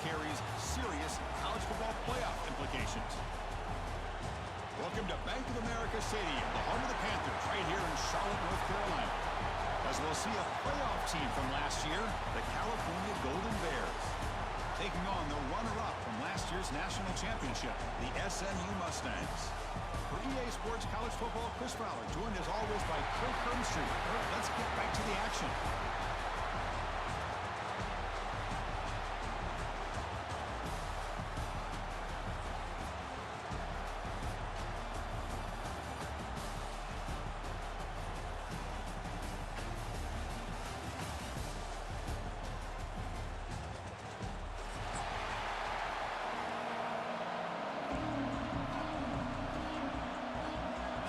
carries serious college football playoff implications. Welcome to Bank of America Stadium, the home of the Panthers, right here in Charlotte, North Carolina. As we'll see a playoff team from last year, the California Golden Bears, taking on the runner-up from last year's national championship, the SMU Mustangs. For EA Sports College Football, Chris Fowler, joined as always by Kirk Hermstreet. Let's get back to the action.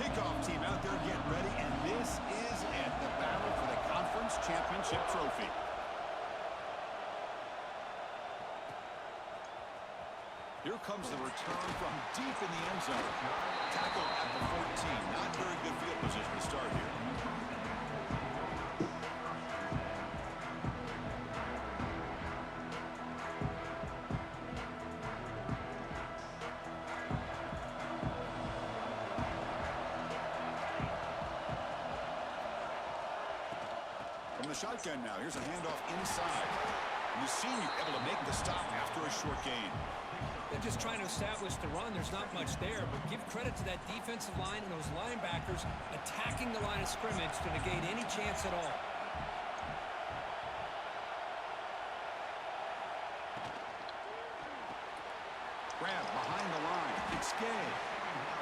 Kickoff team out there getting ready, and this is it, the battle for the conference championship trophy. Here comes the return from deep in the end zone. Tackle at the 14. Not very good field position to start here. From the shotgun now, here's a handoff inside. And the senior able to make the stop after a short gain. They're just trying to establish the run. There's not much there, but give credit to that defensive line and those linebackers attacking the line of scrimmage to negate any chance at all. Grab behind the line. It's Gay.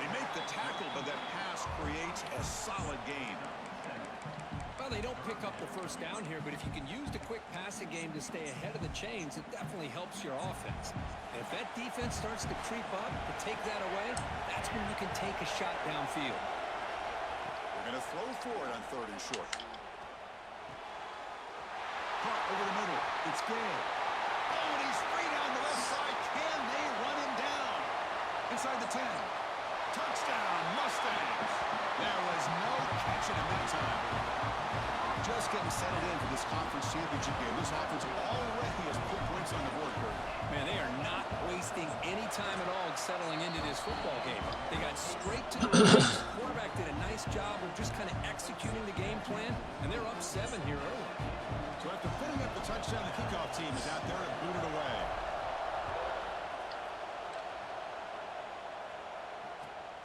They make the tackle, but that pass creates a solid gain. Well, they don't pick up the first down here, but if you can use the quick passing game to stay ahead of the chains, it definitely helps your offense. And if that defense starts to creep up to take that away, that's when you can take a shot downfield. We're going to throw for it on 3rd and short. Caught over the middle. It's Gay. Oh, and he's free down the left side. Can they run him down? Inside the 10. Touchdown, Mustangs. There was no catching him that time. Just getting settled in for this conference championship game. This offense already has put points on the board, Kurt. Man, they are not wasting any time at all settling into this football game. They got straight to the runs. Quarterback did a nice job of just kind of executing the game plan, and they're up 7 here early. So after putting up the touchdown, the kickoff team is out there and booted away.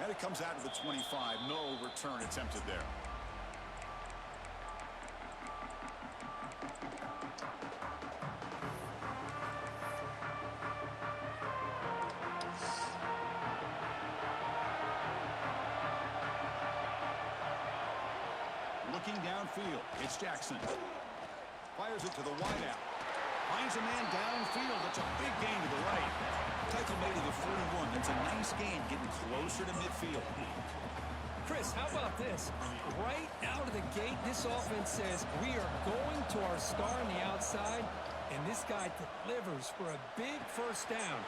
And it comes out to the 25. No return attempted there. Looking downfield, it's Jackson. Fires it to the wideout. Finds a man downfield. That's a big gain to the right. Tackle made to the 41. That's a nice gain, getting closer to midfield. Chris, how about this? Right out of the gate, this offense says we are going to our star on the outside, and this guy delivers for a big first down.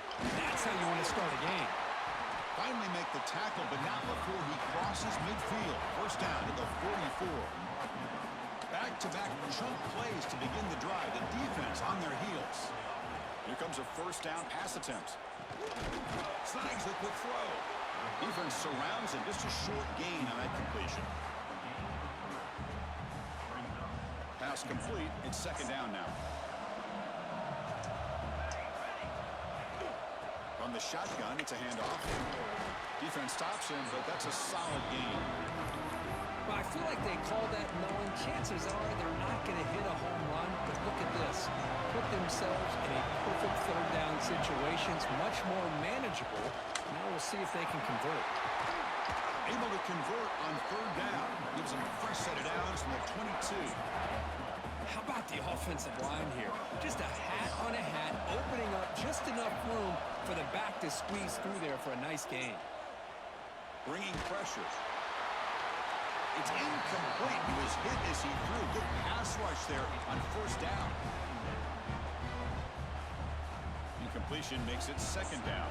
That's how you want to start a game. Finally make the tackle, but not before he crosses midfield. First down to the 44. Back-to-back chunk plays to begin the drive. The defense on their heels. Here comes a first down pass attempt. Snags the quick throw. Defense surrounds him. Just a short gain on that completion. Pass complete. It's 2nd down now. From the shotgun, it's a handoff. Defense stops him, but that's a solid gain. Well, I feel like they call that knowing chances are they're not going to hit a home run, but look at this. Put themselves in a perfect 3rd down situation. It's much more manageable. Now we'll see if they can convert. Able to convert on 3rd down. Gives them a fresh set of downs from the 22. How about the offensive line here? Just a hat on a hat, opening up just enough room for the back to squeeze through there for a nice gain. Bringing pressure. It's incomplete. He was hit as he threw. Good pass rush there on 1st down. Incompletion makes it 2nd down.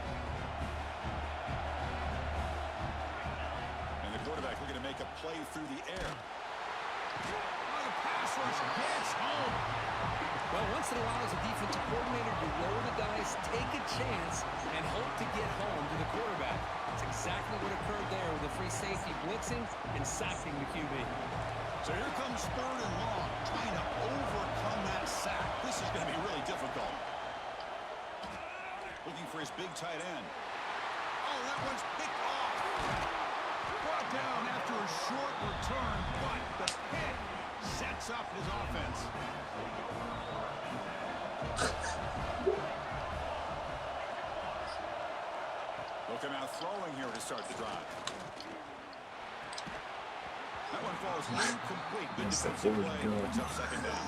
And the quarterback looking to make a play through the air. Oh, the pass rush hits home. Well, once in a while, as a defensive coordinator, you roll the dice, take a chance, and hope to get home to the quarterback. That's exactly what occurred there with the free safety blitzing and sacking the QB. So here comes 3rd and long, trying to overcome that sack. This is going to be really difficult. Looking for his big tight end. Oh, that one's picked off. Brought down after a short return, but the pick sets up his offense. Looking out throwing here to start the drive. That one falls incomplete. Good defensive play. Brings up 2nd down.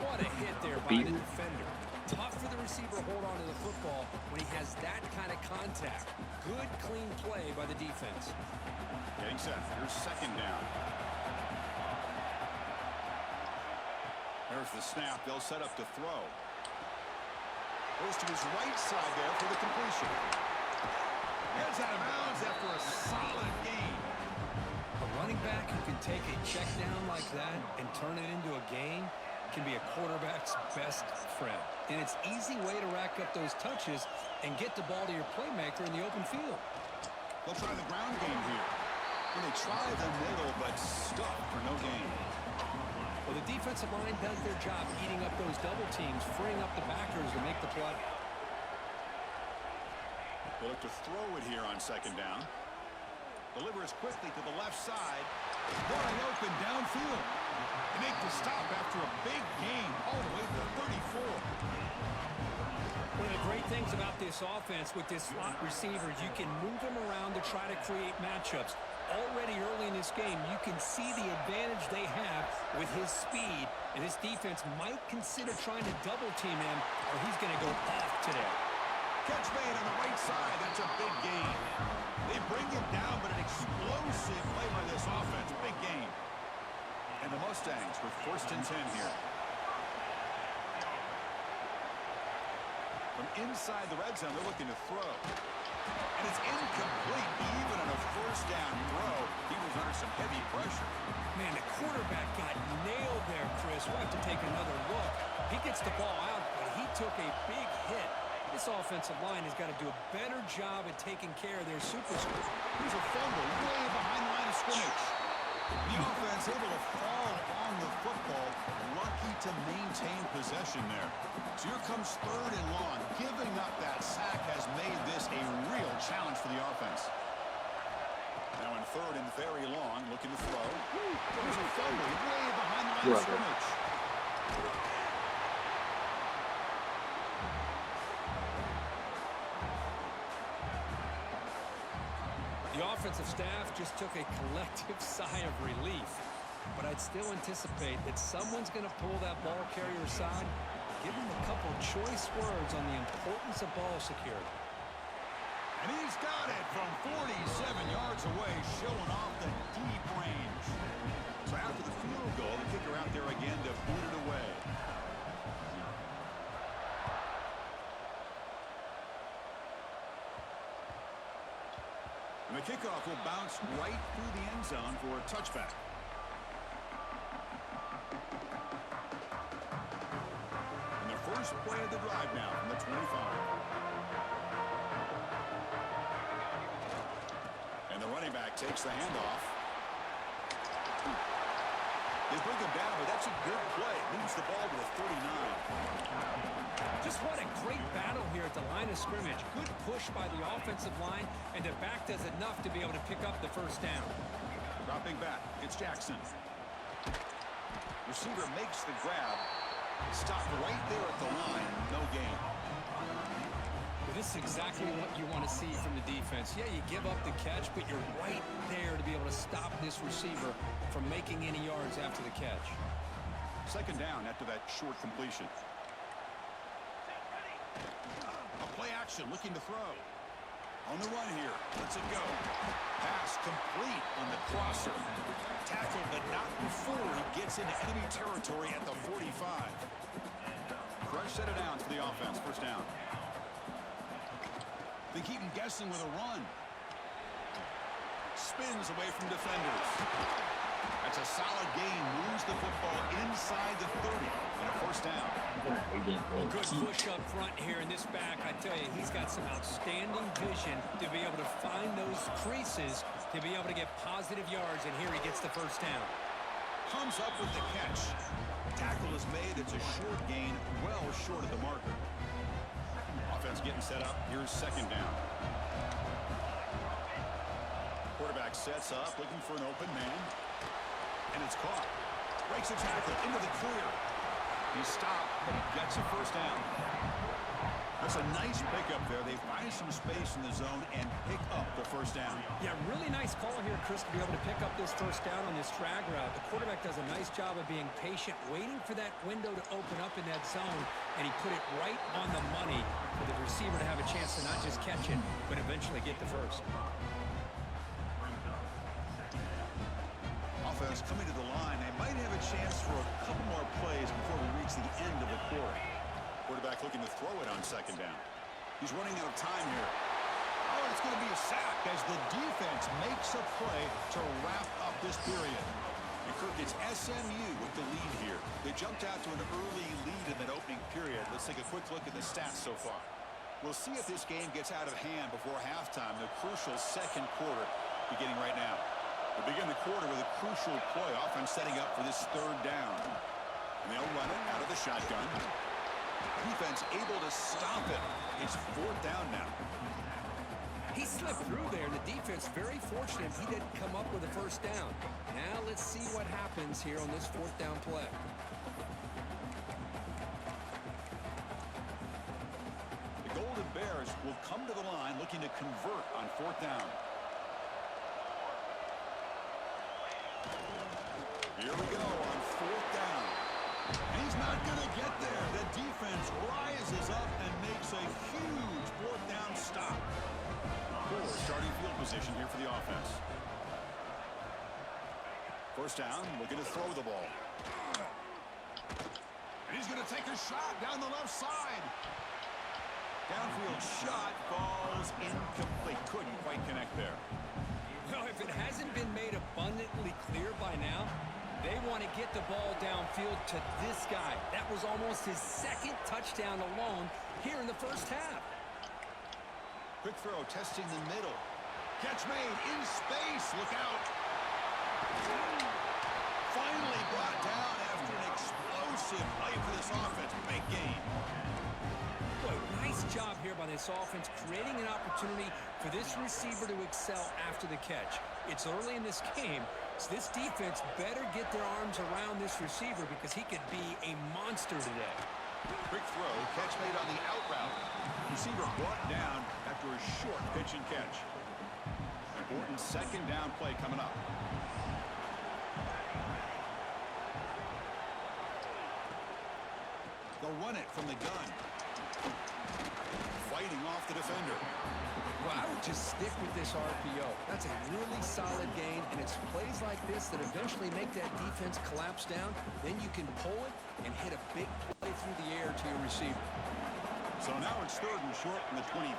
What a hit there by the defender. Tough for the receiver to hold on to the football when he has that kind of contact. Good, clean play by the defense. Getting set. Here's 2nd down. There's the snap. They'll set up to throw. Goes to his right side there for the completion. Gets out of bounds after a solid gain. A running back who can take a check down like that and turn it into a gain can be a quarterback's best friend. And it's an easy way to rack up those touches and get the ball to your playmaker in the open field. They'll try the ground game here. And they try the middle, but stuck for no gain. Well, the defensive line does their job eating up those double teams, freeing up the backers to make the play. They look to throw it here on 2nd down. Delivers quickly to the left side. Wide open downfield. They make the stop after a big gain all the way to the 34. One of the great things about this offense with this slot receiver, you can move him around to try to create matchups. Already early in this game, you can see the advantage they have with his speed, and this defense might consider trying to double team him, or he's going to go off today. Catch made on the right side. That's a big gain. They bring him down, but an explosive play by this offense. Big gain. And the Mustangs with 1st and 10 here. From inside the red zone, they're looking to throw. And it's incomplete. Even on a 1st down throw, he was under some heavy pressure. Man, the quarterback got nailed there, Chris. We'll have to take another look. He gets the ball out, but he took a big hit. This offensive line has got to do a better job at taking care of their superstars. Here's a fumble way behind the line of scrimmage. The offense able to fall on the football, lucky to maintain possession there. So here comes 3rd and long. Giving up that sack has made this a real challenge for the offense. Now in 3rd and very long, looking to throw. There's a fumble way behind the line of scrimmage. The offensive staff just took a collective sigh of relief. But I'd still anticipate that someone's going to pull that ball carrier aside, give him a couple choice words on the importance of ball security. And he's got it from 47 yards away, showing off the deep range. So after the field goal, the kicker out there again to boot it away. And the kickoff will bounce right through the end zone for a touchback. And the first play of the drive now from the 25. And the running back takes the handoff. They bring him down, but that's a good play. Moves the ball to the 39. Just what a great battle here at the line of scrimmage. Good push by the offensive line, and the back does enough to be able to pick up the 1st down. Dropping back, it's Jackson. Receiver makes the grab. Stopped right there at the line. No gain. But this is exactly what you want to see from the defense. Yeah, you give up the catch, but you're right there to be able to stop this receiver from making any yards after the catch. 2nd down after that short completion. A play action looking to throw. On the run here. Let's it go. Pass complete on the crosser. Tackled, but not before he gets into enemy territory at the 45. Fresh set of downs for the offense. 1st down. They keep him guessing with a run. Spins away from defenders. That's a solid gain. Moves the football inside the 30 and a first down. Well, good push up front here in this back. I tell you, he's got some outstanding vision to be able to find those creases to be able to get positive yards, and here he gets the first down. Comes up with the catch. Tackle is made. It's a short gain, well short of the marker. Offense getting set up. Here's second down. Quarterback sets up, looking for an open man. And it's caught. Breaks a tackle into the clear. He stopped, but he gets a first down. That's a nice pickup there. They find some space in the zone and pick up the first down. Yeah, really nice call here, Chris, to be able to pick up this first down on this drag route. The quarterback does a nice job of being patient, waiting for that window to open up in that zone, and he put it right on the money for the receiver to have a chance to not just catch it, but eventually get the first. Offense coming to the line. They might have a chance for a couple more plays before we reach the end of the quarter. Quarterback looking to throw it on second down. He's running out of time here. Oh, it's going to be a sack as the defense makes a play to wrap up this period. And Kirk, it's SMU with the lead here. They jumped out to an early lead in that opening period. Let's take a quick look at the stats so far. We'll see if this game gets out of hand before halftime, the crucial second quarter beginning right now. They begin the quarter with a crucial play. Offense setting up for this third down. And they'll run it out of the shotgun. Defense able to stop it. It's fourth down now. He slipped through there, and the defense very fortunate he didn't come up with a first down. Now let's see what happens here on this fourth down play. The Golden Bears will come to the line looking to convert on fourth down. Here we go on fourth down. He's not going to get there. The defense rises up and makes a huge fourth down stop. Poor starting field position here for the offense. First down, looking to throw the ball. And he's going to take a shot down the left side. Downfield shot falls incomplete. Couldn't quite connect there. Well, if it hasn't been made abundantly clear by now, they want to get the ball downfield to this guy. That was almost his second touchdown alone here in the first half. Quick throw, testing the middle. Catch made in space. Look out. Finally brought down after an explosive play for this offense. Big game. Boy, nice job here by this offense, creating an opportunity for this receiver to excel after the catch. It's early in this game, so this defense better get their arms around this receiver because he could be a monster today. Quick throw, catch made on the out route. Receiver brought down after a short pitch and catch. Important second down play coming up. They'll run it from the gun. Fighting off the defender. Well, I would just stick with this RPO. That's a really solid gain, and it's plays like this that eventually make that defense collapse down. Then you can pull it and hit a big play through the air to your receiver. So now it's third and short from the 23.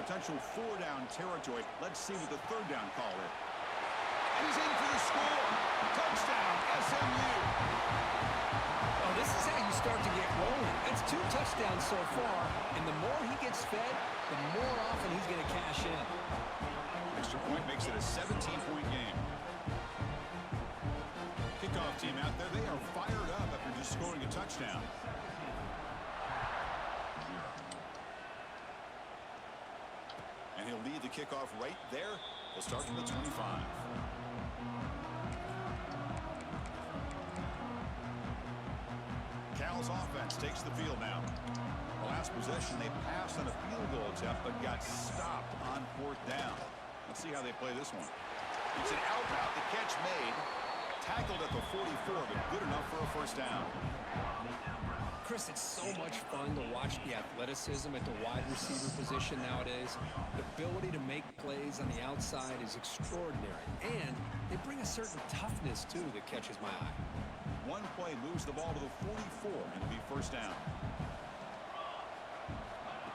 Potential four-down territory. Let's see what the third down call is. And he's in for the score. Touchdown, SMU. Oh, this is how you start to get rolling. That's 2 touchdowns so far, and the more he gets fed, the more often he's going to cash in. Extra point makes it a 17-point game. Kickoff team out there, they are fired up after just scoring a touchdown. And he'll lead the kickoff right there. He'll start from the 25. Cal's offense takes the field now. The last possession, they passed on a field goal attempt, but got stopped on fourth down. Let's see how they play this one. It's an out route, the catch made. Tackled at the 44, but good enough for a first down. Chris, it's so much fun to watch the athleticism at the wide receiver position nowadays. The ability to make plays on the outside is extraordinary, and they bring a certain toughness, too, that catches my eye. One play moves the ball to the 44, and it'll be first down.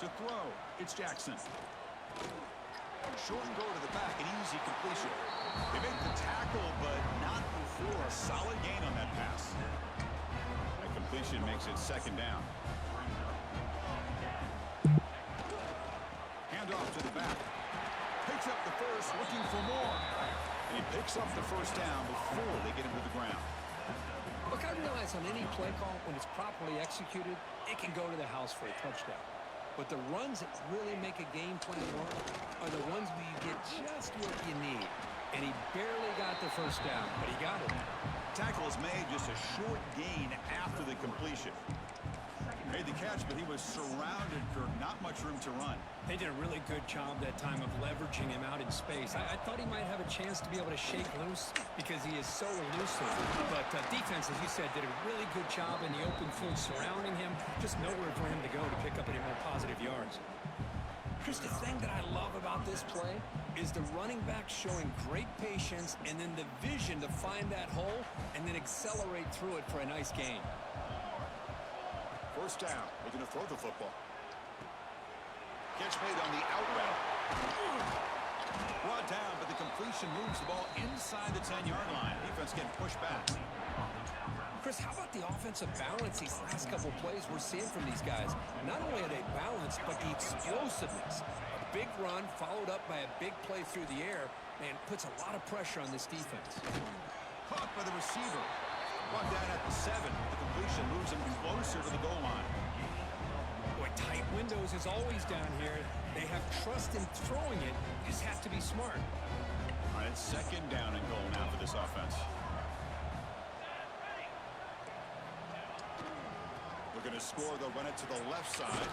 To throw, it's Jackson. Short and go to the back, an easy completion. They make the tackle, but not before through a solid gain on that pass. That completion makes it second down. Handoff to the back. Picks up the first, looking for more. And he picks up the first down before they get him to the ground. Look, I realize on any play call, when it's properly executed, it can go to the house for a touchdown. But the runs that really make a game plan work are the ones where you get just what you need. And he barely got the first down, but he got it. Tackle is made, just a short gain after the completion. Made the catch, but he was surrounded for not much room to run. They did a really good job that time of leveraging him out in space. I thought he might have a chance to be able to shake loose because he is so elusive. But defense, as you said, did a really good job in the open field surrounding him. Just nowhere for him to go to pick up any more positive yards. Chris, the thing that I love about this play is the running back showing great patience and then the vision to find that hole and then accelerate through it for a nice gain. First down, looking to throw the football. Catch made on the out route. Brought down, but the completion moves the ball inside the 10-yard line. Defense getting pushed back. Chris, how about the offensive balance these last couple plays we're seeing from these guys? Not only are they balanced, but the explosiveness. A big run followed up by a big play through the air, man, puts a lot of pressure on this defense. Caught by the receiver. Brought down at the 7. The completion moves him closer to the goal line. Boy, tight windows is always down here. They have trust in throwing it. You just have to be smart. All right, it's second down and goal now for this offense. Looking to score, they'll run it to the left side.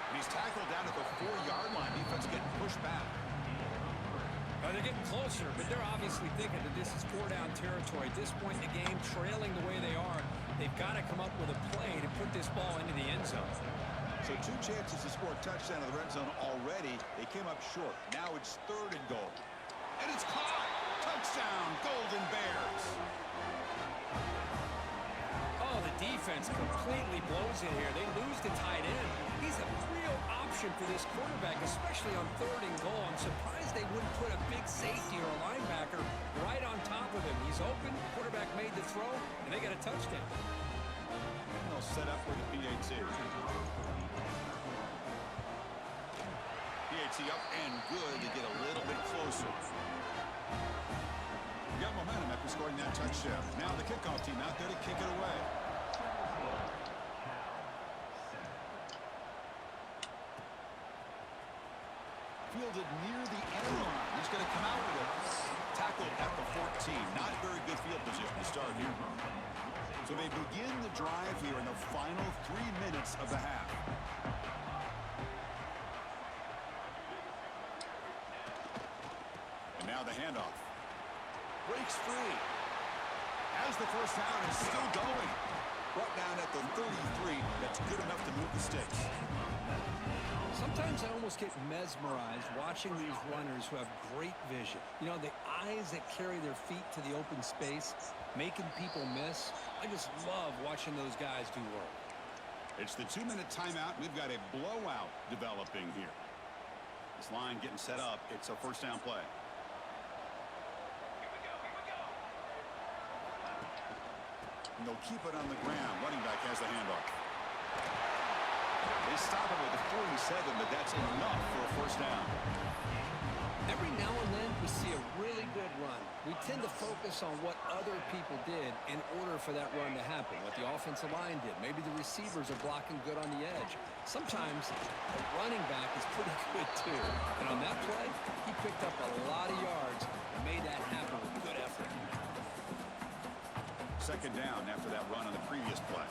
And he's tackled down at the 4-yard line. Defense getting pushed back. They're getting closer, but they're obviously thinking that this is 4-down territory. At this point in the game, trailing the way they are, they've got to come up with a play to put this ball into the end zone. So 2 chances to score a touchdown in the red zone already. They came up short. Now it's 3rd and goal. And it's caught! Touchdown, Golden Bears! Oh, the defense completely blows it here. They lose the tight end. He's a real option for this quarterback, especially on 3rd and goal. I'm surprised they wouldn't put a big safety or a linebacker right on top of him. He's open, quarterback made the throw, and they got a touchdown. And they'll set up with the PAT. PAT up and good to get a little bit closer. We got momentum after scoring that touchdown. Now the kickoff team out there to kick it away. Fielded near the end line. He's going to come out with it. Tackled at the 14. Not very good field position to start here. So they begin the drive here in the final 3 minutes of the half. And now the handoff. Breaks free. Has the first down and still going. Brought down at the 33. That's good enough to move the sticks. Sometimes I almost get mesmerized watching these runners who have great vision. You know, the eyes that carry their feet to the open space, making people miss. I just love watching those guys do work. It's the 2-minute timeout. We've got a blowout developing here. This line getting set up. It's a first down play. And they'll keep it on the ground. Running back has the handoff. They stop it with the 47, but that's enough for a first down. Every now and then we see a really good run. We tend to focus on what other people did in order for that run to happen, what the offensive line did. Maybe the receivers are blocking good on the edge. Sometimes the running back is pretty good too. And on that play, he picked up a lot of yards and made that happen with good effort. Second down after that run on the previous play.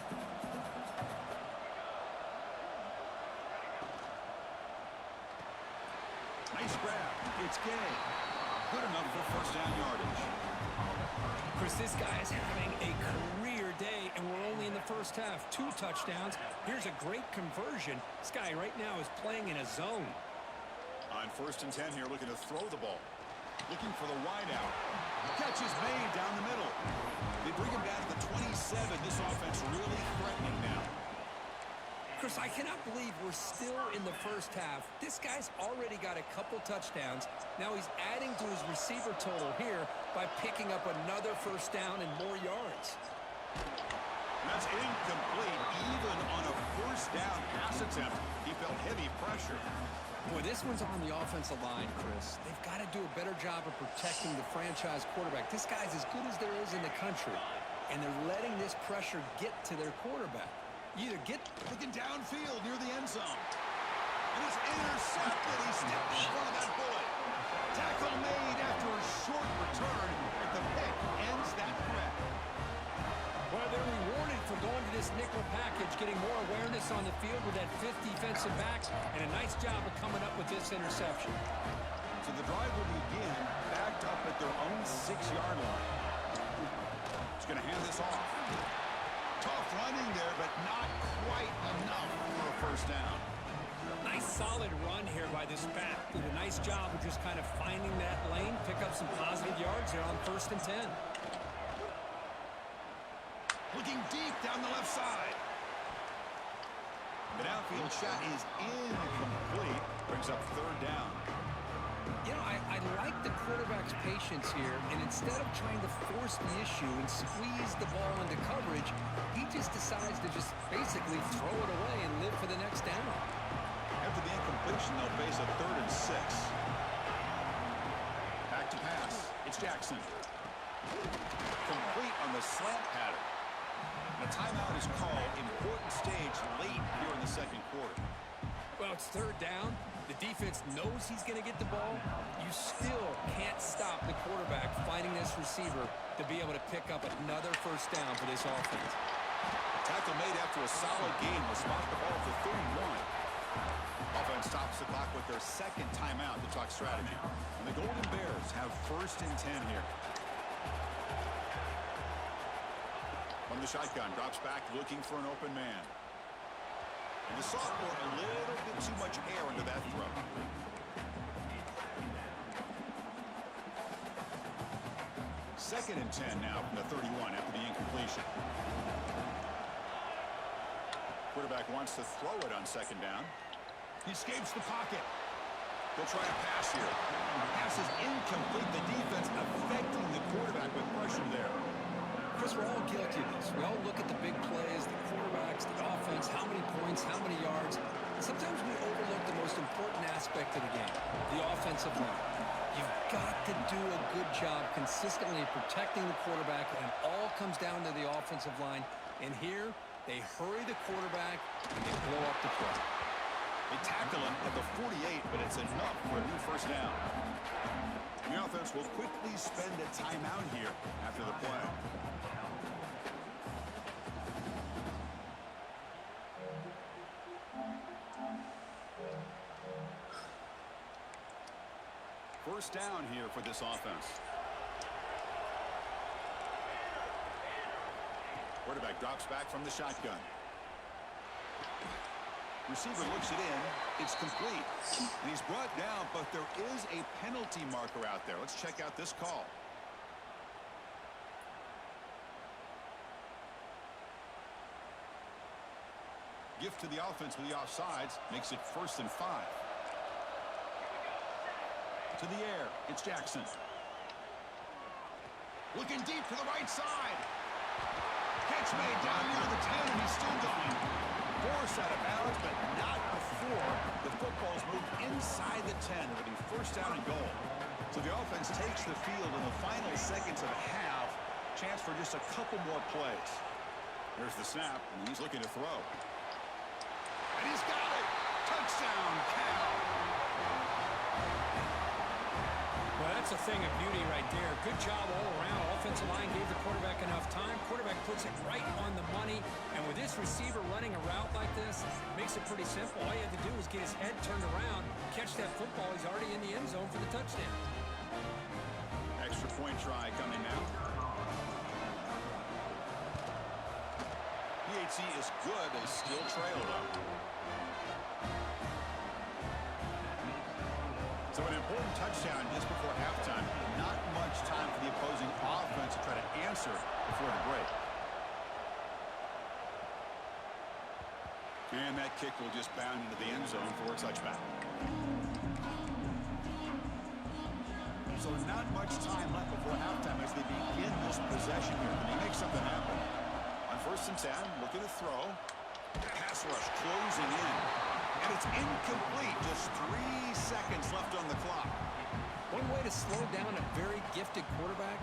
Nice grab. It's gain. Good enough for first down yardage. Chris, this guy is having a career day, and we're only in the first half. 2 touchdowns. Here's a great conversion. This guy right now is playing in a zone. On 1st and 10 here, looking to throw the ball. Looking for the wide out. Catch is made down the middle. They bring him down to the 27. This offense really threatening now. Chris, I cannot believe we're still in the first half. This guy's already got a couple touchdowns. Now he's adding to his receiver total here by picking up another first down and more yards. That's incomplete. Even on a first down pass attempt, he felt heavy pressure. Boy, this one's on the offensive line, Chris. They've got to do a better job of protecting the franchise quarterback. This guy's as good as there is in the country, and they're letting this pressure get to their quarterback. You either get... Looking downfield near the end zone. And it's intercepted. He stepped in front of that bullet. Tackle made after a short return, and the pick ends that threat. Well, they're rewarded for going to this nickel package, getting more awareness on the field with that fifth defensive back, and a nice job of coming up with this interception. So the drive will begin backed up at their own 6-yard line. He's going to hand this off. Tough running there, but not quite enough for a first down. Nice solid run here by this back. Did a nice job of just kind of finding that lane, pick up some positive yards there on 1st and 10. Looking deep down the left side. The downfield shot is incomplete. Brings up 3rd down. You know, I like the quarterback's patience here, and instead of trying to force the issue and squeeze the ball into coverage, he just decides to just basically throw it away and live for the next down. After the incompletion, they'll face a 3rd and 6. Back to pass. It's Jackson. Complete on the slant pattern. A timeout is called. Important stage late here in the 2nd quarter. Well, it's 3rd down. The defense knows he's going to get the ball. You still can't stop the quarterback finding this receiver to be able to pick up another first down for this offense. Tackle made after a solid gain will spot the ball for 31. Offense stops the clock with their 2nd timeout to talk strategy. And the Golden Bears have 1st and 10 here. From the shotgun, drops back looking for an open man. And the sophomore a little bit too much air into that throw. Second and 10 now from the 31 after the incompletion. Quarterback wants to throw it on 2nd down. He escapes the pocket. They'll try a pass here. The pass is incomplete. The defense affecting the quarterback with pressure there. Chris, we're all guilty of this. We all look at the big plays, the quarterbacks, the offense, how many points, how many yards. Sometimes we overlook the most important aspect of the game, the offensive line. You've got to do a good job consistently protecting the quarterback, and it all comes down to the offensive line. And here, they hurry the quarterback, and they blow up the play. They tackle him at the 48, but it's enough for a new first down. The offense will quickly spend a timeout here after the play. First down here for this offense. Quarterback drops back from the shotgun. Receiver looks it in. It's complete. And he's brought down, but there is a penalty marker out there. Let's check out this call. Gift to the offense with the offsides. Makes it 1st and 5. To the air. It's Jackson. Looking deep to the right side. Catch made down near the 10, and he's still going. Forced out of bounds, but not before the football's moved inside the 10. It'll be 1st down and goal. So the offense takes the field in the final seconds of the half. Chance for just a couple more plays. There's the snap, and he's looking to throw. And he's got it. Touchdown, Cal. Well, that's a thing of beauty right there. Good job all around. Offensive line gave the quarterback enough time. Quarterback puts it right on the money. And with this receiver running a route like this, makes it pretty simple. All you have to do is get his head turned around, catch that football. He's already in the end zone for the touchdown. Extra point try coming now. PHC is good. They still trail, though. So an important touchdown just before halftime. Not much time for the opposing offense to try to answer before the break. And that kick will just bound into the end zone for a touchback. So not much time left before halftime as they begin this possession here. Can they make something happen? On 1st and 10, looking to throw. Pass rush closing in. And it's incomplete. Just 3 seconds left on the clock. One way to slow down a very gifted quarterback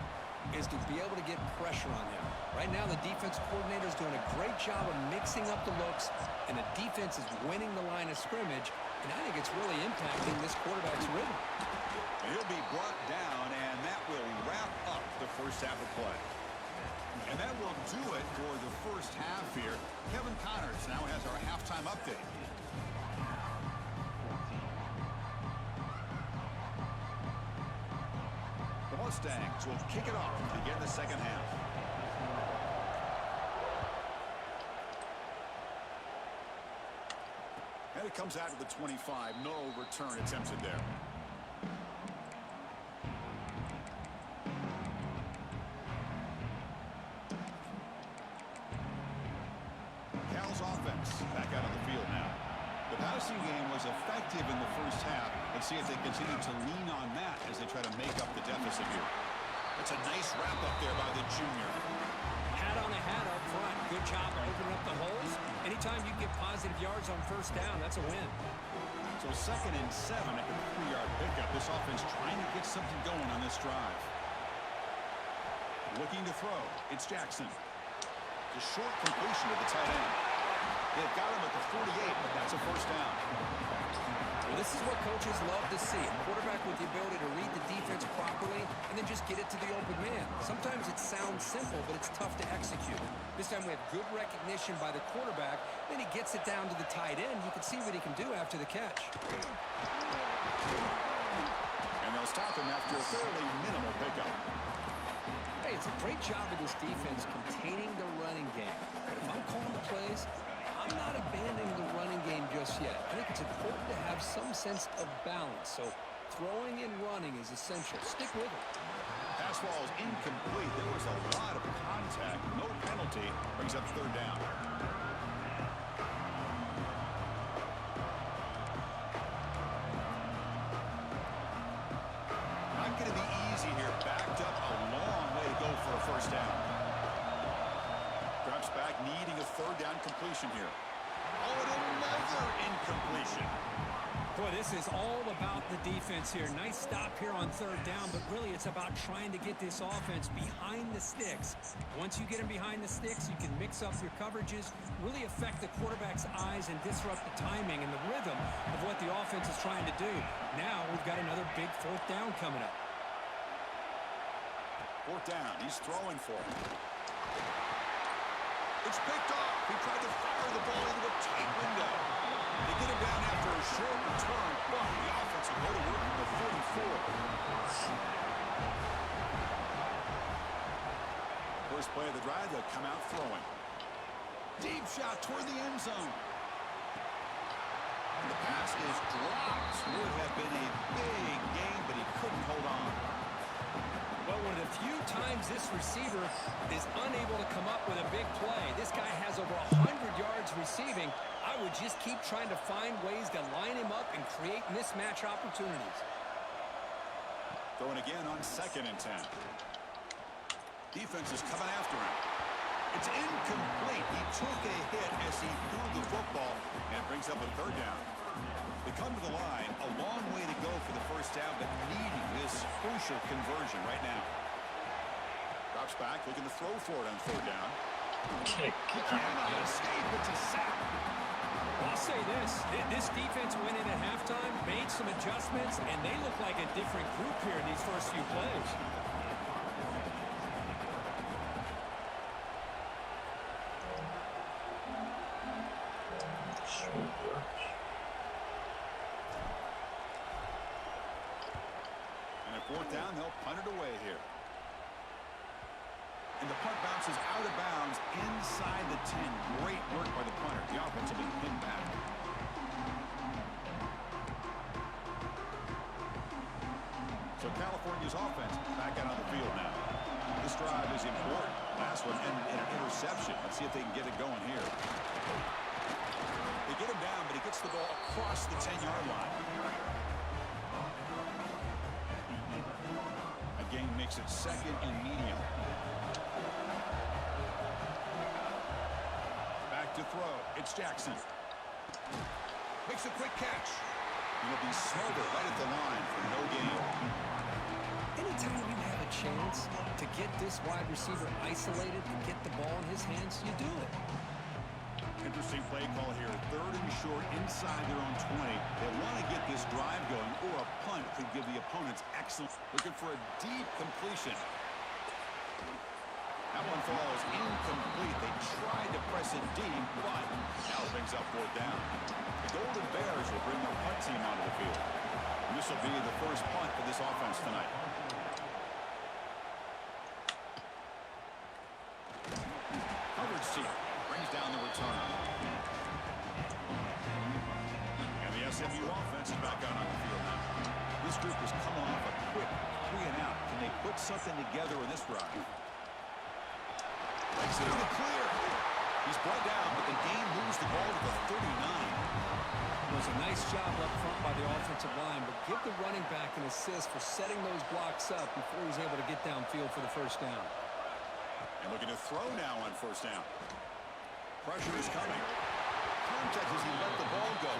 is to be able to get pressure on him. Right now, the defense coordinator is doing a great job of mixing up the looks, and the defense is winning the line of scrimmage, and I think it's really impacting this quarterback's rhythm. He'll be brought down, and that will wrap up the first half of play. And that will do it for the first half here. Kevin Connors now has our halftime update. The Mustangs will kick it off to begin the second half. And it comes out to the 25. No return attempted there. Offense back out on the field now. The passing game was effective in the first half. Let's see if they continue to lean on that as they try to make up the deficit here. It's a nice wrap up there by the junior. Hat on a hat up front. Good job opening up the holes. Anytime you get positive yards on 1st down, that's a win. So 2nd and 7 at the 3-yard pickup. This offense trying to get something going on this drive. Looking to throw. It's Jackson. The short completion to the tight end. They've got him at the 48, but that's a 1st down. Well, this is what coaches love to see. A quarterback with the ability to read the defense properly and then just get it to the open man. Sometimes it sounds simple, but it's tough to execute. This time we have good recognition by the quarterback. Then he gets it down to the tight end. You can see what he can do after the catch. And they'll stop him after a fairly minimal pickup. Hey, it's a great job of this defense containing the running game. But if I'm calling the plays, I'm not abandoning the running game just yet. I think it's important to have some sense of balance. So throwing and running is essential. Stick with it. Pass ball is incomplete. There was a lot of contact. No penalty. Brings up 3rd down. Not going to be easy here. Backed up a long way to go for a 1st down. Drops back, needing a 3rd down completion here. Oh, and another incompletion. Boy, this is all about the defense here. Nice stop here on 3rd down, but really it's about trying to get this offense behind the sticks. Once you get them behind the sticks, you can mix up your coverages, really affect the quarterback's eyes and disrupt the timing and the rhythm of what the offense is trying to do. Now we've got another big 4th down coming up. 4th down. He's throwing for it. It's picked off. He tried to fire the ball into a tight window. They get him down after a short return, but the offense will go to work at the 44. First play of the drive, they'll come out throwing. Deep shot toward the end zone. And the pass is dropped. Would have been a big game, but he couldn't hold on. Well, one of the few times this receiver is unable to come up with a big play. This guy has over 100 yards receiving. I would just keep trying to find ways to line him up and create mismatch opportunities. Throwing again on 2nd and 10. Defense is coming after him. It's incomplete. He took a hit as he threw the football and brings up a 3rd down. They come to the line, a long way to go for the 1st down, but needing this crucial conversion right now. Drops back, looking to throw for it on 3rd down. He cannot escape. It's a sack. I'll say this. This defense went in at halftime, made some adjustments, and they look like a different group here in these first few plays. And at 4th down, they'll punt it away here. And the punt bounces out of bounds inside the 10. Great work by the punter. The offense will be pinned back. So California's offense back out on the field now. This drive is important. Last one ended in an interception. Let's see if they can get it going here. They get him down, but he gets the ball across the 10-yard line. A gain makes it 2nd and medium. Back to throw. It's Jackson. Makes a quick catch. He'll be smothered right at the line for no gain. Anytime you have a chance to get this wide receiver isolated and get the ball in his hands, you do it. Interesting play call here. 3rd and short inside their own 20. They want to get this drive going, or a punt could give the opponents excellent. Looking for a deep completion. That one falls incomplete. They tried to press it deep, but now brings up 4th down. The Golden Bears will bring their punt team onto the field. And this will be the first punt for this offense tonight. Coverage team brings down the return. And the SMU offense is back out on the field now. This group is coming off a quick 3-and-out. Can they put something together in this drive? Makes it in the clear. He's brought down, but the game moves the ball to the 39. It was a nice job up front by the offensive line, but give the running back an assist for setting those blocks up before he's able to get downfield for the 1st down. And looking to throw now on 1st down. Pressure is coming. Contact as he let the ball go.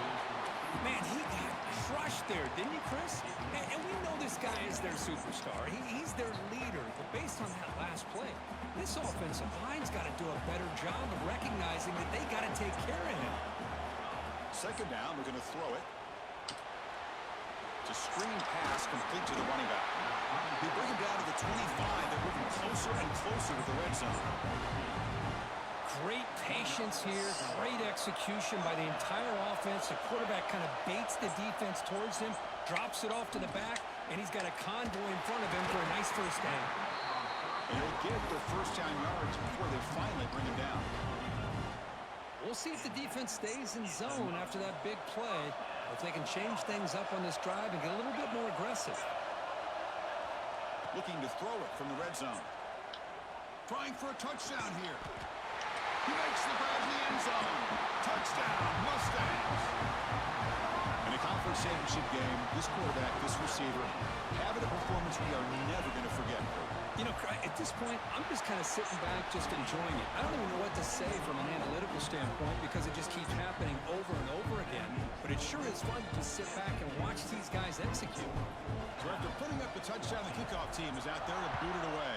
Man, he got crushed there, didn't he, Chris? And we know this guy is their superstar. He's their leader. But based on that last play, this offensive line's got to do a better job of recognizing that they got to take care of him. 2nd down, we're going to throw it. It's a screen pass complete to the running back. They bring him down to the 25. They're moving closer and closer to the red zone. Great patience here, great execution by the entire offense. The quarterback kind of baits the defense towards him, drops it off to the back, and he's got a convoy in front of him for a nice 1st down. And he'll get their 1st down yards before they finally bring him down. We'll see if the defense stays in zone after that big play, or if they can change things up on this drive and get a little bit more aggressive. Looking to throw it from the red zone. Trying for a touchdown here. He makes the grab in the end zone. Touchdown, Mustangs. In a conference championship game, this quarterback, this receiver, having a performance we are never going to forget. You know, at this point, I'm just kind of sitting back, just enjoying it. I don't even know what to say from an analytical standpoint because it just keeps happening over and over again. But it sure is fun to just sit back and watch these guys execute. So after putting up the touchdown, the kickoff team is out there to boot it away.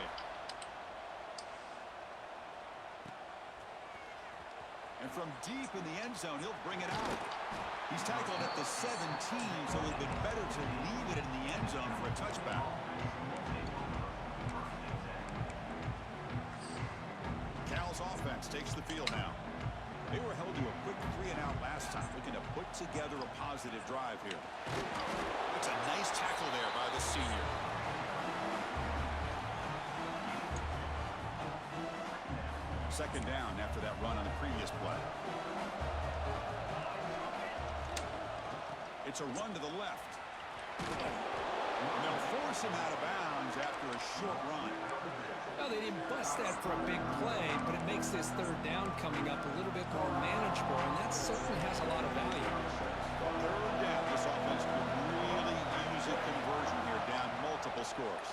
And from deep in the end zone, he'll bring it out. He's tackled at the 17, so it would have been better to leave it in the end zone for a touchback. Cal's offense takes the field now. They were held to a quick 3-and-out last time, looking to put together a positive drive here. It's a nice tackle there by the senior. Second down after that run on the previous play. It's a run to the left. And they'll force him out of bounds after a short run. Well, they didn't bust that for a big play, but it makes this 3rd down coming up a little bit more manageable, and that certainly has a lot of value. 3rd down, this offense could really use a conversion here, down multiple scores.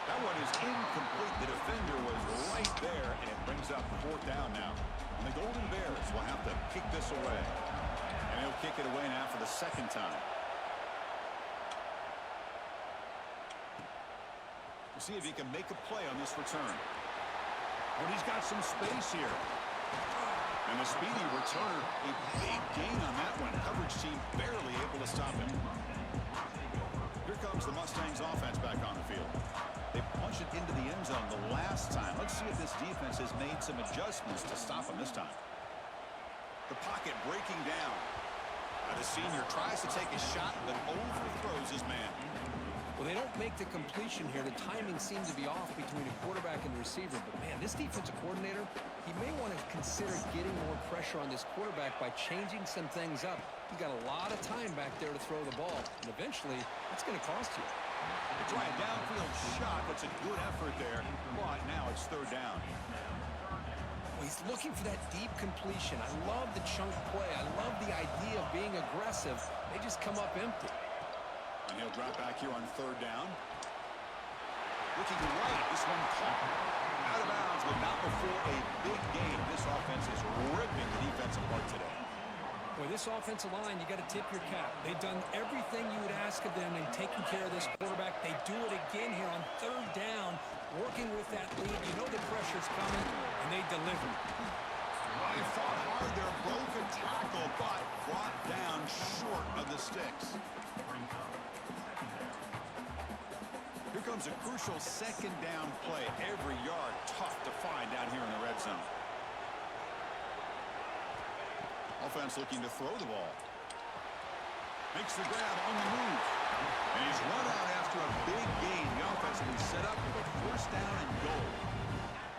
That one is incomplete. The defender was right there, and it brings up 4th down now. And the Golden Bears will have to kick this away. And he'll kick it away now for the 2nd time. We'll see if he can make a play on this return. But he's got some space here. And the speedy returner, a big gain on that one. Coverage team barely able to stop him. Here comes the Mustangs offense back on the field. They punched it into the end zone the last time. Let's see if this defense has made some adjustments to stop him this time. The pocket breaking down. The senior tries to take a shot, but overthrows his man. Well, they don't make the completion here. The timing seems to be off between the quarterback and the receiver. But, man, this defensive coordinator, he may want to consider getting more pressure on this quarterback by changing some things up. He's got a lot of time back there to throw the ball. And eventually, it's going to cost you. They try a downfield shot. That's a good effort there. But now it's 3rd down. He's looking for that deep completion. I love the chunk play. I love the idea of being aggressive. They just come up empty. And he'll drop back here on third down. Looking right. This one caught. Out of bounds, but not before a big gain. This offense is ripping the defense apart today. Boy, this offensive line, you got to tip your cap. They've done everything you would ask of them in taking care of this quarterback. They do it again here on third down, working with that lead. You know the pressure's coming, and they deliver. They fought hard there, broke a tackle, but brought down short of the sticks. Here comes a crucial second down play. Every yard tough to find down here in the red zone. Offense looking to throw the ball. Makes the grab on the move. And he's run out after a big gain. The offense will be set up with a first down and goal.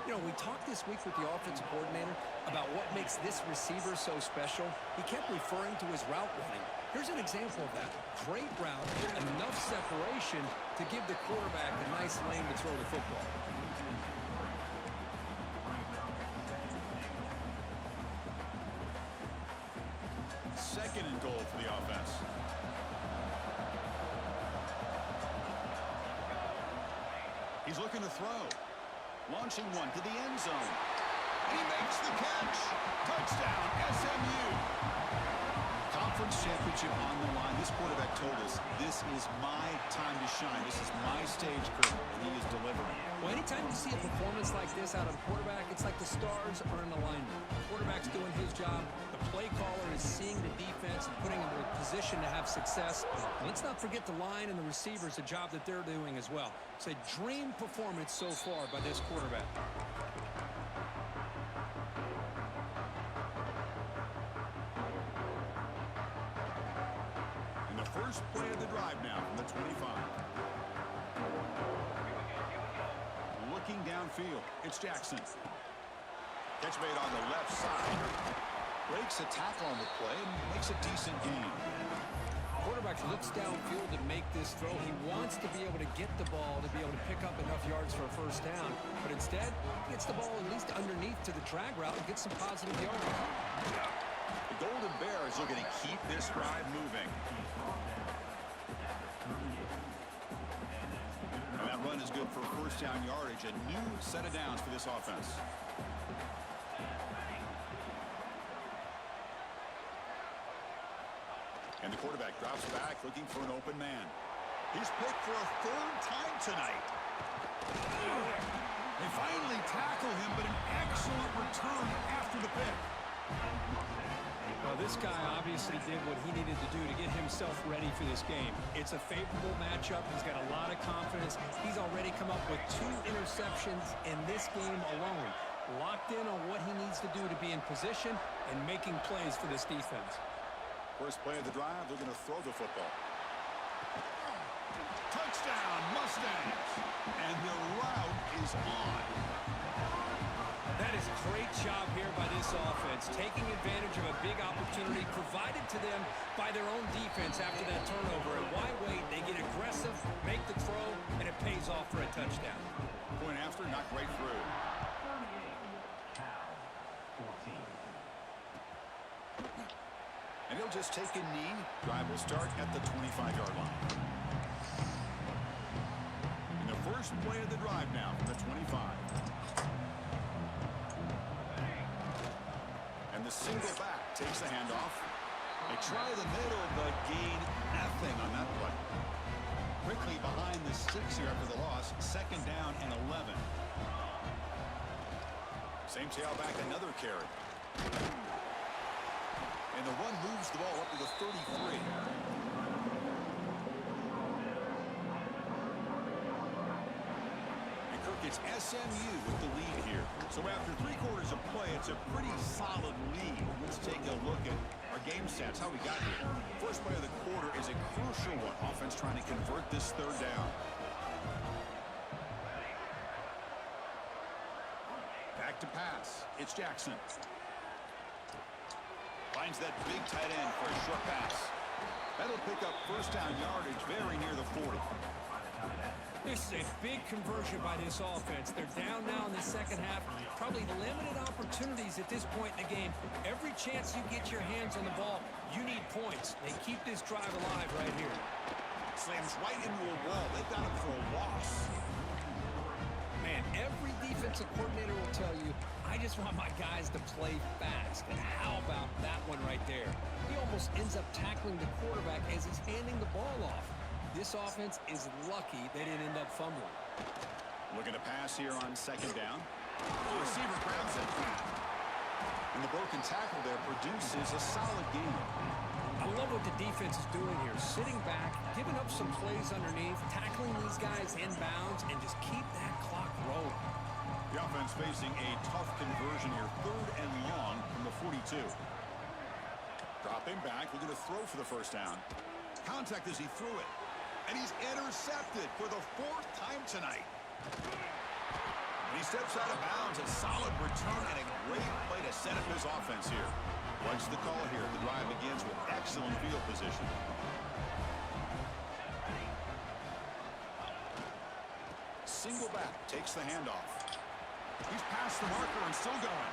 You know, we talked this week with the offensive coordinator about what makes this receiver so special. He kept referring to his route running. Here's an example of that. Great route, enough separation to give the quarterback a nice lane to throw the football. Second and goal for the offense. He's looking to throw. Launching one to the end zone. And he makes the catch. Touchdown, SMU. Conference championship on the line. This quarterback told us, this is my time to shine. This is my stage curtain, and he is delivering. Well, anytime you see a performance like this out of a quarterback, it's like the stars are in alignment. The quarterback's doing his job. The play caller is seeing the defense and putting them in a position to have success. And let's not forget the line and the receivers, the job that they're doing as well. It's a dream performance so far by this quarterback. First play of the drive now from the 25. Looking downfield, it's Jackson. Catch made on the left side. Breaks a tackle on the play and makes a decent gain. Quarterback looks downfield to make this throw. He wants to be able to get the ball to be able to pick up enough yards for a first down. But instead, he gets the ball at least underneath to the drag route and gets some positive yards. The Golden Bears looking to keep this drive moving. And that run is good for first down yardage. A new set of downs for this offense. And the quarterback drops back looking for an open man. He's picked for a third time tonight. They finally tackle him, but an excellent return after the pick. Well, this guy obviously did what he needed to do to get himself ready for this game. It's a favorable matchup. He's got a lot of confidence. He's already come up with 2 interceptions in this game alone. Locked in on what he needs to do to be in position and making plays for this defense. First play of the drive, they're going to throw the football. Touchdown, Mustangs! And the route is on. That is a great job here by this offense, taking advantage of a big opportunity provided to them by their own defense after that turnover. And why wait? They get aggressive, make the throw, and it pays off for a touchdown. Point after, knocked right through. And he'll just take a knee. Drive will start at the 25-yard line. And the first play of the drive now from the 25. And the single back takes the handoff. They try the middle, but gain nothing on that play. Quickly behind the sticks here after the loss. Second down and 11. Same tailback, another carry. And the run moves the ball up to the 33. And Kirk, it's SMU with the lead here. So after 3 quarters of play, it's a pretty solid lead. Let's take a look at our game stats, how we got here. First play of the quarter is a crucial one. Offense trying to convert this third down. Back to pass. It's Jackson. Finds that big tight end for a short pass. That'll pick up first down yardage very near the 40. This is a big conversion by this offense. They're down now in the second half. Probably limited opportunities at this point in the game. Every chance you get your hands on the ball, you need points. They keep this drive alive right here. Slams right into a wall. They've got him for a loss. Man, every defensive coordinator will tell you, I just want my guys to play fast. And how about that one right there? He almost ends up tackling the quarterback as he's handing the ball off. This offense is lucky they didn't end up fumbling. Looking to pass here on second down. The receiver grabs it. And the broken tackle there produces a solid gain. I love what the defense is doing here. Sitting back, giving up some plays underneath, tackling these guys inbounds, and just keep that clock rolling. The offense facing a tough conversion here. 3rd and long from the 42. Dropping back, looking to throw for the first down. Contact as he threw it. And he's intercepted for the 4th time tonight. And he steps out of bounds. A solid return and a great play to set up his offense here. What's the call here? The drive begins with excellent field position. Single back takes the handoff. He's past the marker and still going.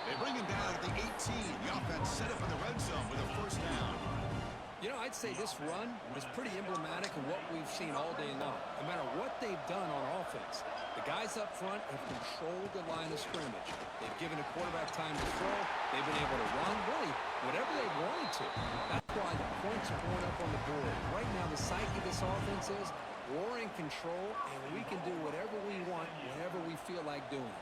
They bring him down at the 18. The offense set up in the red zone with a first down. You know, I'd say this run is pretty emblematic of what we've seen all day long. No matter what they've done on offense, the guys up front have controlled the line of scrimmage. They've given a quarterback time to throw. They've been able to run, really, whatever they wanted to. That's why the points are going up on the board. Right now, the psyche of this offense is we're in control, and we can do whatever we want, whatever we feel like doing.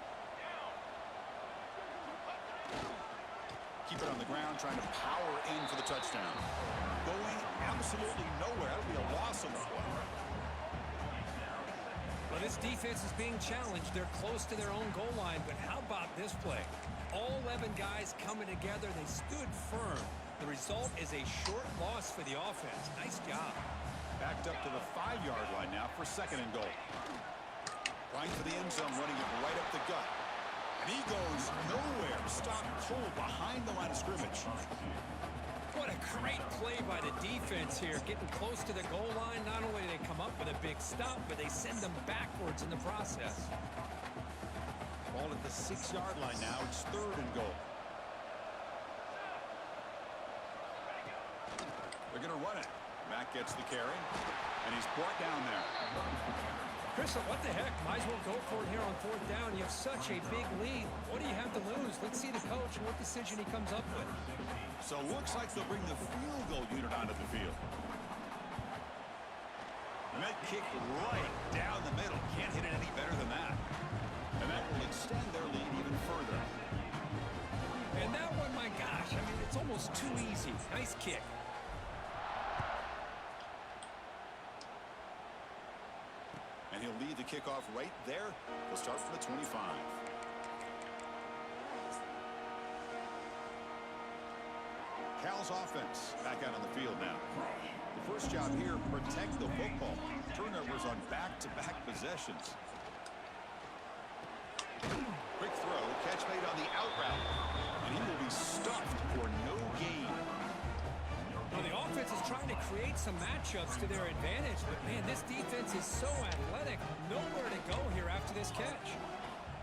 Keep it on the ground, trying to power in for the touchdown. Going absolutely nowhere. That'll be a loss on the play. Well, this defense is being challenged. They're close to their own goal line, but how about this play? All 11 guys coming together. They stood firm. The result is a short loss for the offense. Nice job. Backed up to the 5-yard line now for 2nd and goal. Trying for the end zone, running it right up the gut. And he goes nowhere. Stopped cold behind the line of scrimmage. What a great play by the defense here. Getting close to the goal line. Not only do they come up with a big stop, but they send them backwards in the process. Ball at the 6-yard line now. It's 3rd and goal. They're going to run it. Mack gets the carry. And he's brought down there. Chris, what the heck? Might as well go for it here on 4th down. You have such a big lead. What do you have to lose? Let's see the coach and what decision he comes up with. So it looks like they'll bring the field goal unit onto the field. And that kick right down the middle. Can't hit it any better than that. And that will extend their lead even further. And that one, my gosh, I mean, it's almost too easy. Nice kick. And he'll lead the kickoff right there. He'll start from the 25. Cal's offense back out on the field now. The first job here, protect the football. Turnovers on back-to-back possessions. Quick throw, catch made on the out route. And he will be stuffed for no gain. Well, the offense is trying to create some matchups to their advantage, but man, this defense is so athletic. Nowhere to go here after this catch.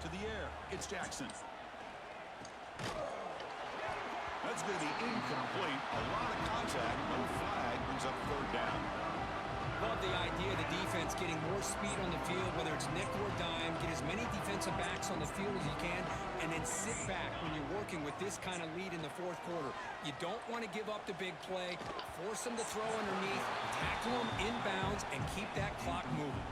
To the air, it's Jackson. That's going to be incomplete. A lot of contact, no flag, brings up 3rd down. Love the idea of the defense getting more speed on the field, whether it's nickel or dime, get as many defensive backs on the field as you can, and then sit back when you're working with this kind of lead in the 4th quarter. You don't want to give up the big play, force them to throw underneath, tackle them inbounds, and keep that clock moving.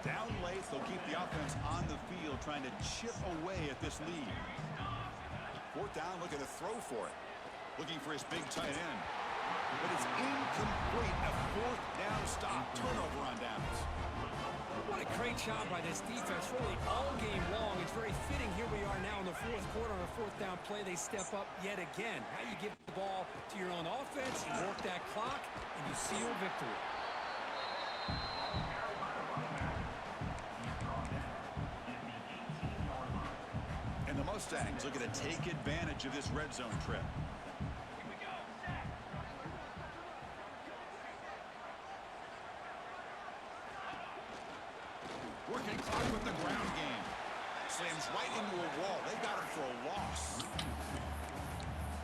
Down late, they'll keep the offense on the field, trying to chip away at this lead. 4th down, looking to throw for it. Looking for his big tight end. But it's incomplete. A 4th down stop. Turnover on downs. What a great job by this defense, really all game long. It's very fitting. Here we are now in the 4th quarter on a 4th down play. They step up yet again. Now you give the ball to your own offense, you work that clock, and you seal victory. And the Mustangs looking to take advantage of this red zone trip. Slams right into a wall. They got him for a loss.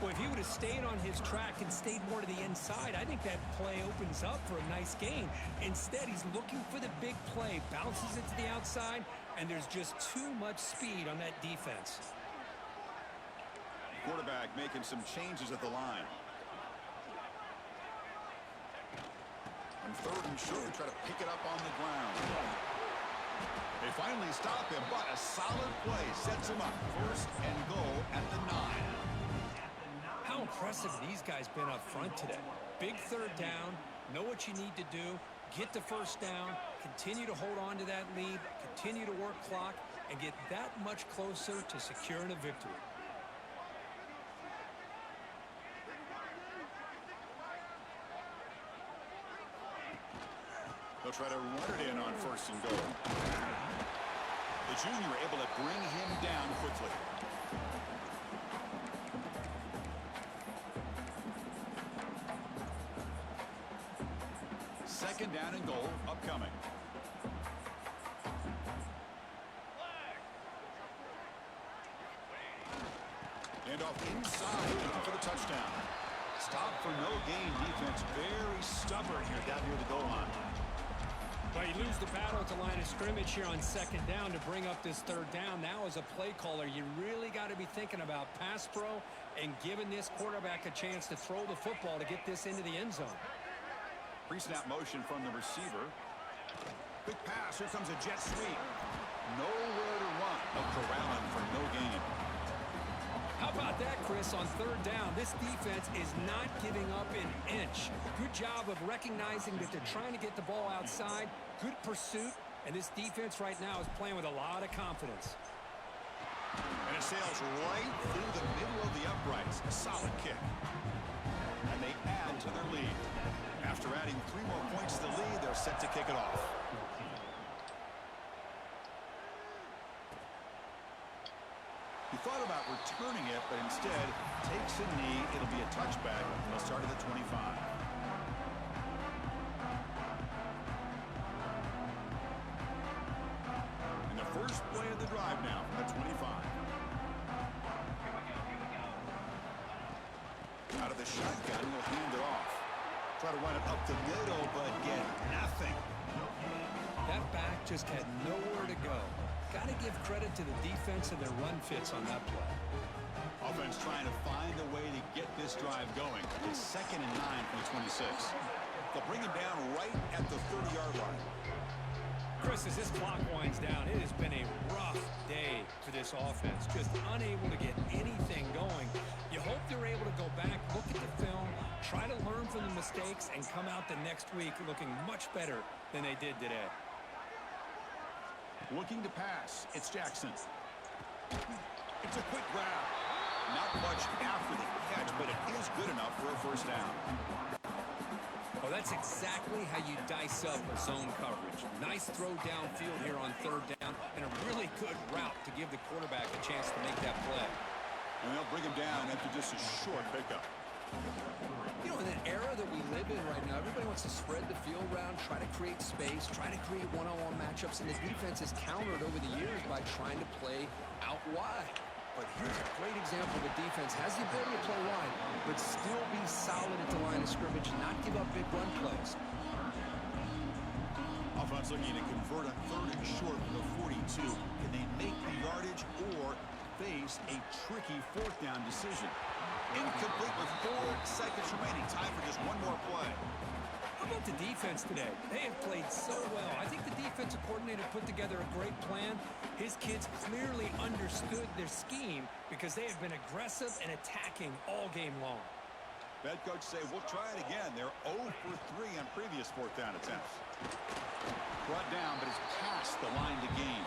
Well, if he would have stayed on his track and stayed more to the inside, I think that play opens up for a nice gain. Instead, he's looking for the big play, bounces it to the outside, and there's just too much speed on that defense. Quarterback making some changes at the line. On 3rd and short, try to pick it up on the ground. They finally stop him, but a solid play sets him up. 1st and goal at the 9. How impressive these guys been up front today. Big 3rd down, know what you need to do, get the 1st down, continue to hold on to that lead, continue to work clock, and get that much closer to securing a victory. They'll try to run it in on 1st and goal. The junior able to bring him down quickly. Second down and goal upcoming. And off inside, looking for the touchdown. Stop for no gain defense. Very stubborn here down near the goal line. Well, you lose the battle at the line of scrimmage here on 2nd down to bring up this 3rd down. Now, as a play caller, you really got to be thinking about pass pro and giving this quarterback a chance to throw the football to get this into the end zone. Pre-snap motion from the receiver. Quick pass. Here comes a jet sweep. Nowhere to run. No corralling for no gain. How about that, Chris, on 3rd down? This defense is not giving up an inch. Good job of recognizing that they're trying to get the ball outside. Good pursuit. And this defense right now is playing with a lot of confidence. And it sails right through the middle of the uprights. A solid kick. And they add to their lead. After adding 3 more points to the lead, they're set to kick it off. He thought about returning it, but instead takes a knee. It'll be a touchback. They'll start at the 25. And the first play of the drive now from the 25. Out of the shotgun, he'll hand it off. Try to run it up the middle, but get nothing. That back just had nowhere to go. Got to give credit to the defense and their run fits on that play. Offense trying to find a way to get this drive going. It's 2nd and 9 from the 26. They'll bring him down right at the 30-yard line. Chris, as this clock winds down, it has been a rough day for this offense. Just unable to get anything going. You hope they're able to go back, look at the film, try to learn from the mistakes, and come out the next week looking much better than they did today. Looking to pass. It's Jackson. It's a quick grab. Not much after the catch, but it is good enough for a 1st down. Well, that's exactly how you dice up a zone coverage. Nice throw downfield here on 3rd down, and a really good route to give the quarterback a chance to make that play. And they'll bring him down after just a short pickup. You know, in the era that we live in right now, everybody wants to spread the field around, try to create space, try to create one-on-one matchups, and the defense has countered over the years by trying to play out wide. But here's a great example of a defense has the ability to play wide, but still be solid at the line of scrimmage and not give up big run plays. Offense looking to convert on 3rd and short from the 42. Can they make the yardage or face a tricky 4th down decision? Incomplete with 4 seconds remaining. Time for just one more play. How about the defense today? They have played so well. I think the defensive coordinator put together a great plan. His kids clearly understood their scheme because they have been aggressive and attacking all game long. Head coach say, we'll try it again. They're 0 for 3 on previous 4th down attempts. Brought down, but it's past the line to gain.